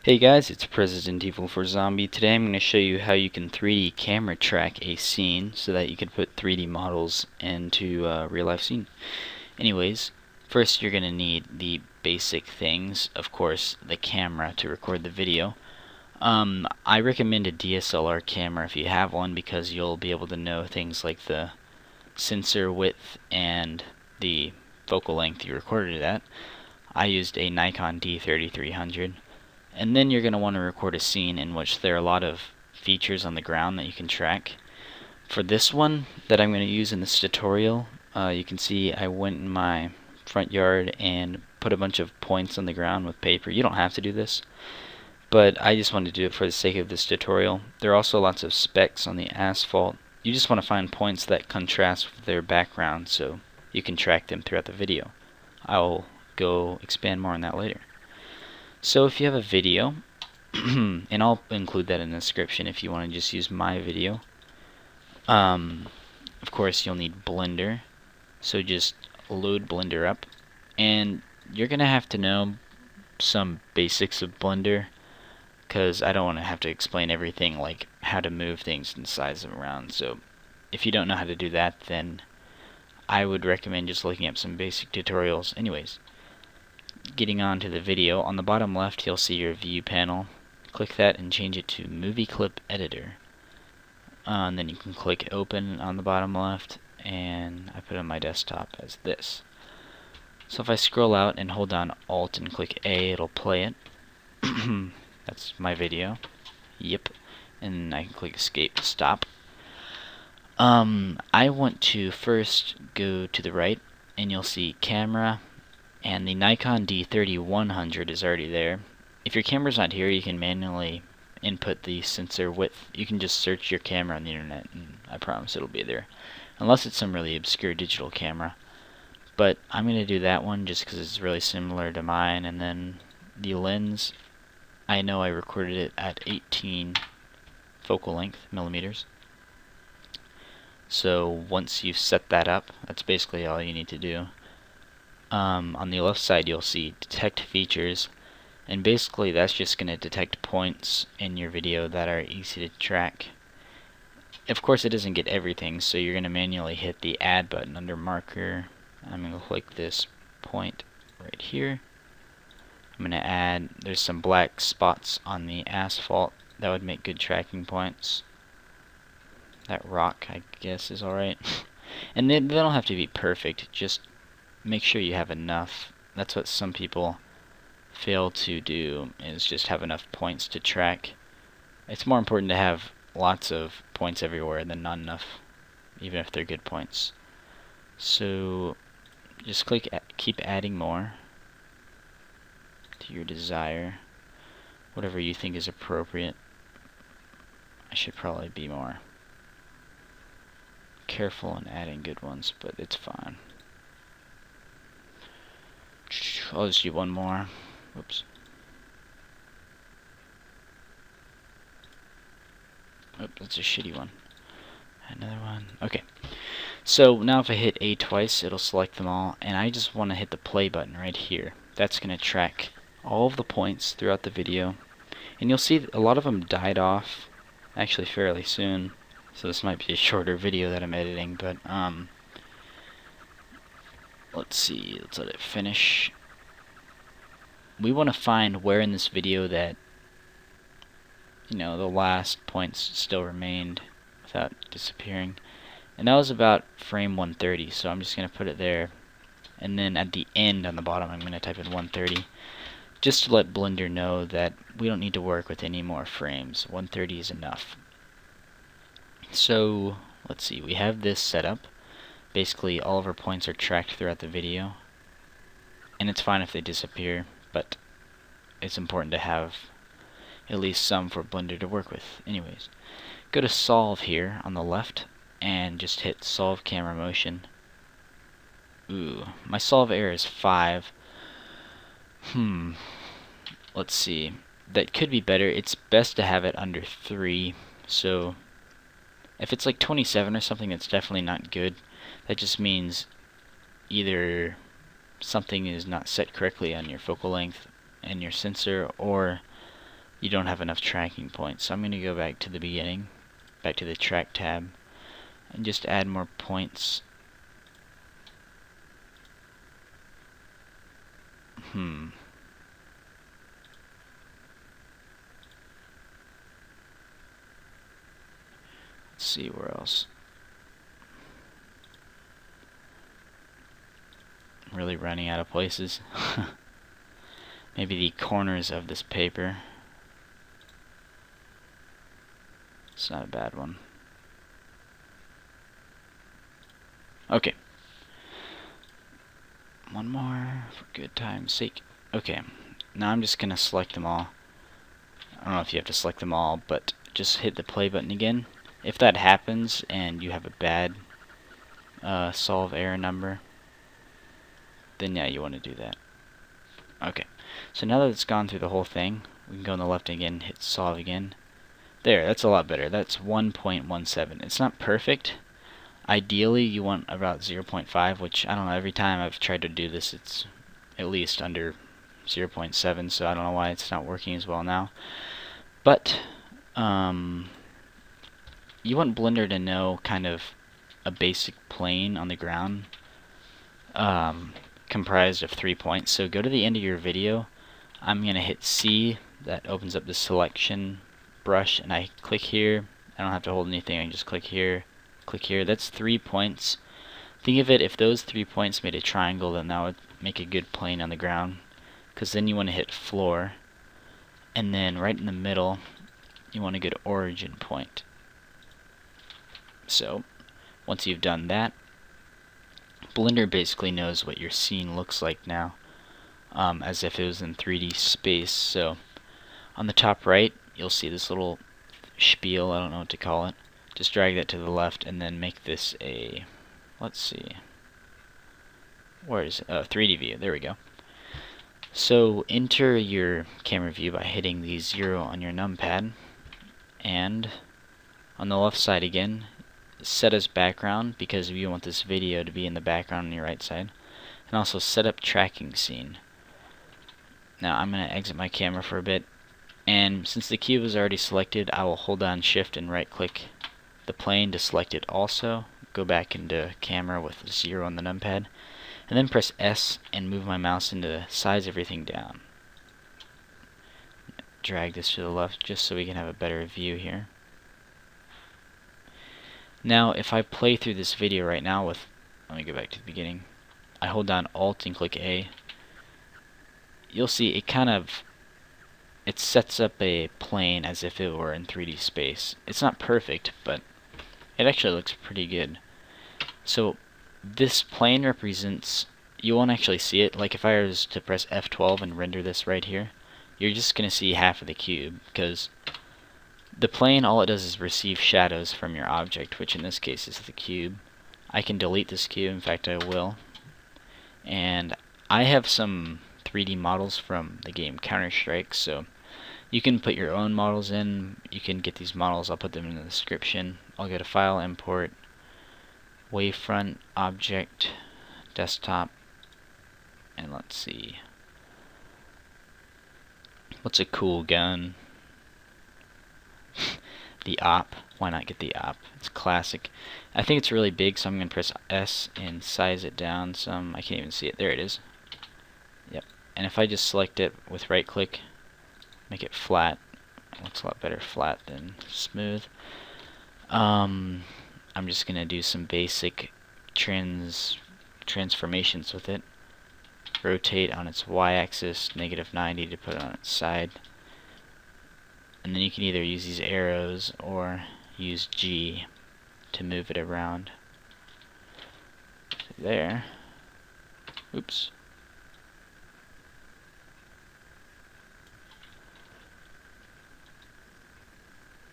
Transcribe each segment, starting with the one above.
Hey guys, it's President Evil for Zombie. Today I'm going to show you how you can 3D camera track a scene so that you can put 3D models into a real life scene. Anyways, first you're going to need the basic things, of course, the camera to record the video. I recommend a DSLR camera if you have one because you'll be able to know things like the sensor width and the focal length you recorded it at. I used a Nikon D3300. And then you're going to want to record a scene in which there are a lot of features on the ground that you can track. For this one that I'm going to use in this tutorial, you can see I went in my front yard and put a bunch of points on the ground with paper. You don't have to do this, but I just wanted to do it for the sake of this tutorial. There are also lots of specks on the asphalt. You just want to find points that contrast with their background so you can track them throughout the video. I'll go expand more on that later. So if you have a video, and I'll include that in the description if you want to just use my video. Of course you'll need Blender, so just load Blender up, and you're gonna have to know some basics of Blender because I don't want to have to explain everything like how to move things and size them around. So if you don't know how to do that, then I would recommend just looking up some basic tutorials. Anyways, getting on to the video, on the bottom left you'll see your view panel. Click that and change it to movie clip editor, and then you can click open on the bottom left, and I put it on my desktop as this. So if I scroll out and hold down Alt and click A, it'll play it. That's my video. Yep. And I can click escape to stop. I want to first go to the right and you'll see camera, and the Nikon D3100 is already there. If your camera's not here, you can manually input the sensor width. You can just search your camera on the internet and I promise it'll be there. Unless it's some really obscure digital camera. But I'm going to do that one just because it's really similar to mine. And then the lens, I know I recorded it at 18 focal length millimeters. So once you've set that up, that's basically all you need to do. On the left side you'll see detect features, and basically that's just going to detect points in your video that are easy to track. Of course it doesn't get everything, so you're going to manually hit the add button under marker. I'm going to click this point right here. I'm going to add, there's some black spots on the asphalt that would make good tracking points. That rock I guess is alright. And they don't have to be perfect, just make sure you have enough. That's what some people fail to do, is just have enough points to track. It's more important to have lots of points everywhere than not enough, even if they're good points. So just click keep adding more to your desire, whatever you think is appropriate. I should probably be more careful in adding good ones, but it's fine. I'll just do one more. Oops. Oh, that's a shitty one. Another one. Okay. So now if I hit A twice, it'll select them all, and I just want to hit the play button right here. That's going to track all of the points throughout the video, and you'll see a lot of them died off actually fairly soon. So this might be a shorter video that I'm editing, but let's see, let's let it finish. We want to find where in this video that, you know, the last points still remained without disappearing. And that was about frame 130, so I'm just going to put it there. And then at the end on the bottom I'm going to type in 130, just to let Blender know that we don't need to work with any more frames. 130 is enough. So let's see, we have this set up. Basically all of our points are tracked throughout the video, and it's fine if they disappear, but it's important to have at least some for Blender to work with. Anyways, go to solve here on the left and just hit solve camera motion. Ooh, my solve error is 5. Let's see, that could be better. It's best to have it under 3, so if it's like 27 or something, that's definitely not good. That just means either something is not set correctly on your focal length and your sensor, or you don't have enough tracking points. So I'm going to go back to the beginning, back to the track tab, and just add more points. Let's see where else. I'm really running out of places. Maybe the corners of this paper. It's not a bad one. Okay. One more for good time's sake. Okay. Now I'm just gonna select them all. I don't know if you have to select them all, but just hit the play button again. If that happens and you have a bad solve error number, then yeah, you want to do that. Okay. So now that it's gone through the whole thing, we can go on the left again, hit solve again. There, that's a lot better. That's 1.17. It's not perfect. Ideally, you want about 0.5, which, I don't know, every time I've tried to do this, it's at least under 0.7, so I don't know why it's not working as well now. But, you want Blender to know kind of a basic plane on the ground, comprised of 3 points. So go to the end of your video. I'm going to hit C. That opens up the selection brush, and I click here. I don't have to hold anything. I can just click here, click here. That's 3 points. Think of it, if those 3 points made a triangle, then that would make a good plane on the ground, because then you want to hit floor, and then right in the middle you want a good origin point. So once you've done that, Blender basically knows what your scene looks like now, as if it was in 3D space. So on the top right, you'll see this little spiel, I don't know what to call it. Just drag that to the left and then make this a, let's see, where is it? 3D view, there we go. So enter your camera view by hitting the 0 on your numpad, and on the left side again, set as background, because we want this video to be in the background on your right side, and also set up tracking scene. Now I'm going to exit my camera for a bit, and since the cube is already selected, I will hold down shift and right click the plane to select it also, go back into camera with 0 on the numpad, and then press S and move my mouse into size everything down. Drag this to the left just so we can have a better view here. Now if I play through this video right now with, let me go back to the beginning, I hold down Alt and click A, you'll see it sets up a plane as if it were in 3D space. It's not perfect, but it actually looks pretty good. So this plane represents, you won't actually see it, like if I was to press F12 and render this right here, you're just going to see half of the cube, because the plane, all it does is receive shadows from your object, which in this case is the cube. I can delete this cube, in fact I will. And I have some 3D models from the game Counter-Strike, so you can put your own models in. You can get these models, I'll put them in the description. I'll go to File, Import, Wavefront, Object, Desktop, and let's see. What's a cool gun? The op. Why not get the op? It's classic. I think it's really big, so I'm going to press S and size it down some. I can't even see it. There it is. Yep. And if I just select it with right click, make it flat. It looks a lot better flat than smooth. I'm just going to do some basic transformations with it. Rotate on its y-axis, -90 to put it on its side. And then you can either use these arrows or use G to move it around. There. Oops.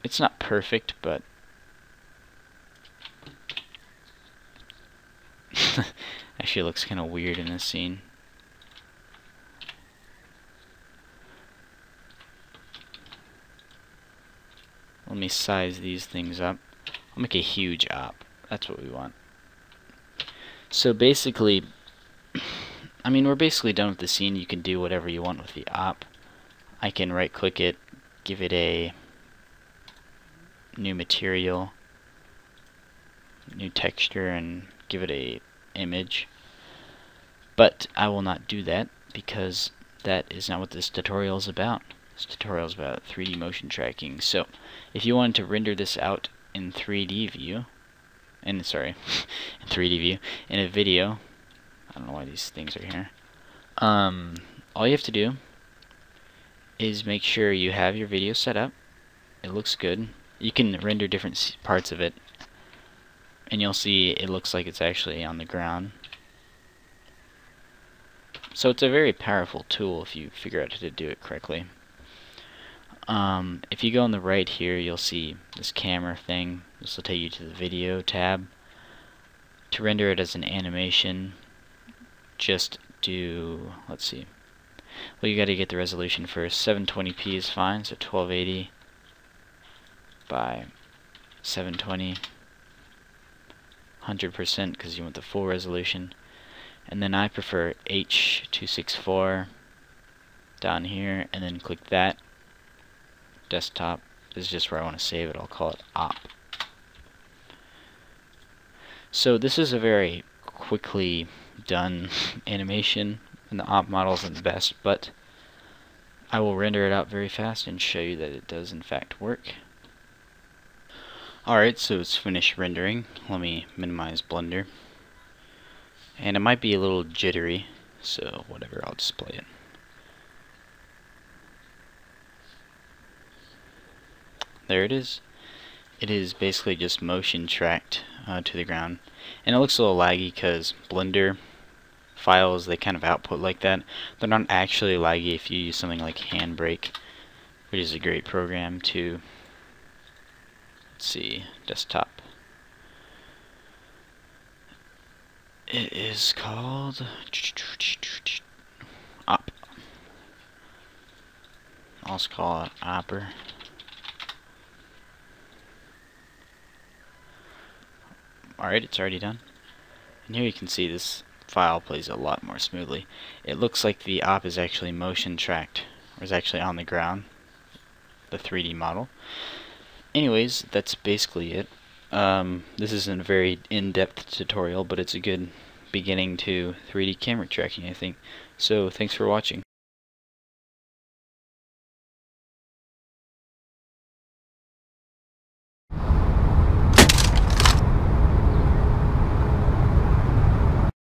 It's not perfect, but actually it looks kind of weird in this scene. Let me size these things up. I'll make a huge op. That's what we want. So basically, I mean, we're basically done with the scene. You can do whatever you want with the op. I can right click it, give it a new material, new texture, and give it a image. But I will not do that because that is not what this tutorial is about. This tutorial is about 3D motion tracking. So if you wanted to render this out in 3D view, in 3D view, in a video, I don't know why these things are here. All you have to do is make sure you have your video set up. It looks good. You can render different parts of it, and you'll see it looks like it's actually on the ground. So it's a very powerful tool if you figure out how to do it correctly. If you go on the right here, you'll see this camera thing. This will take you to the video tab. To render it as an animation, just do, let's see. Well, you got to get the resolution first. 720p is fine, so 1280 by 720, 100% because you want the full resolution. And then I prefer H264 down here, and then click that. Desktop is just where I want to save it. I'll call it op. So this is a very quickly done animation, and the op model isn't the best, but I will render it out very fast and show you that it does in fact work. Alright, so it's finished rendering. Let me minimize Blender. And it might be a little jittery, so whatever, I'll display it. There it is. It is basically just motion tracked to the ground. And it looks a little laggy because Blender files, they kind of output like that. They're not actually laggy if you use something like Handbrake, which is a great program to, let's see, desktop. It is called op. I'll just call it opper. Alright, it's already done. And here you can see this file plays a lot more smoothly. It looks like the op is actually motion tracked, or is actually on the ground, the 3D model. Anyways, that's basically it. This isn't a very in-depth tutorial, but it's a good beginning to 3D camera tracking, I think. So, thanks for watching.